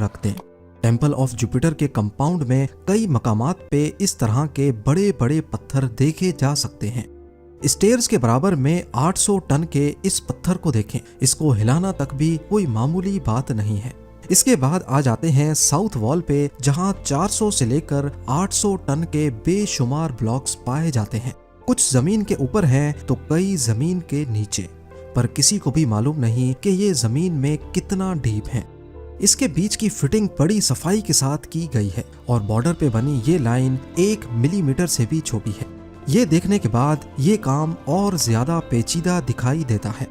रख दें। Temple of Jupiter के कंपाउंड में कई मकामात पे इस तरह के बड़े बड़े पत्थर देखे जा सकते हैं। स्टेयर्स के बराबर में 800 टन के इस पत्थर को देखें, इसको हिलाना तक भी कोई मामूली बात नहीं है। इसके बाद आ जाते हैं साउथ वॉल पे, जहां 400 से लेकर 800 टन के बेशुमार ब्लॉक्स पाए जाते हैं। कुछ जमीन के ऊपर हैं तो कई जमीन के नीचे, पर किसी को भी मालूम नहीं कि ये जमीन में कितना डीप है। इसके बीच की फिटिंग बड़ी सफाई के साथ की गई है और बॉर्डर पे बनी ये लाइन 1 मिलीमीटर से भी छोटी है। ये देखने के बाद ये काम और ज्यादा पेचीदा दिखाई देता है।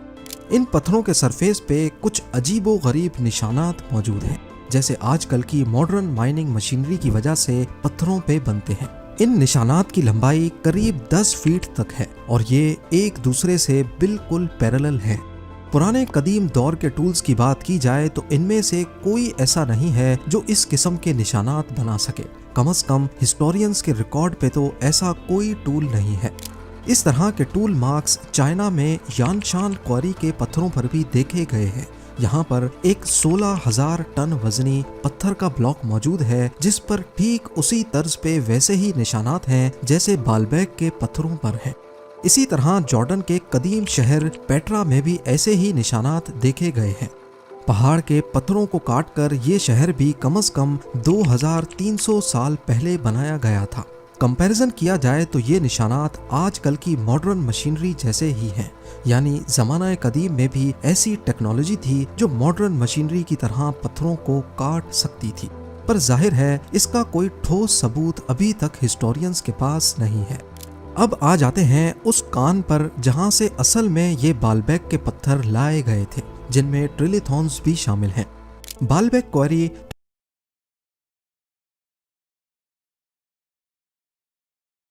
इन पत्थरों के सरफेस पे कुछ अजीबो गरीब निशानात मौजूद हैं, जैसे आजकल की मॉडर्न माइनिंग मशीनरी की वजह से पत्थरों पे बनते हैं। इन निशानात की लंबाई करीब 10 फीट तक है और ये एक दूसरे से बिल्कुल पैरेलल है। पुराने कदीम दौर के टूल्स की बात की जाए तो इनमें से कोई ऐसा नहीं है जो इस किस्म के निशानात बना सके। कम से कम हिस्टोरियंस के रिकॉर्ड पे तो ऐसा कोई टूल नहीं है। इस तरह के टूल मार्क्स चाइना में यानशान क्वारी के पत्थरों पर भी देखे गए हैं। यहाँ पर एक 16,000 टन वजनी पत्थर का ब्लॉक मौजूद है, जिस पर ठीक उसी तर्ज पे वैसे ही निशानात हैं जैसे बालबेक के पत्थरों पर हैं। इसी तरह जॉर्डन के कदीम शहर पेट्रा में भी ऐसे ही निशानात देखे गए हैं। पहाड़ के पत्थरों को काटकर ये शहर भी कम से कम 2300 साल पहले बनाया गया था। कंपैरिजन किया जाए तो ये निशानात आजकल की मॉडर्न मशीनरी जैसे ही हैं, यानी ज़माना कदीम में भी ऐसी टेक्नोलॉजी थी जो मॉडर्न मशीनरी की तरह पत्थरों को काट सकती थी। पर जाहिर है इसका कोई ठोस सबूत अभी तक हिस्टोरियंस के पास नहीं है। अब आ जाते हैं उस कान पर जहां से असल में ये बालबेक के पत्थर लाए गए थे, जिनमें ट्रिलिथॉन्स भी शामिल हैं। बालबेक क्वारी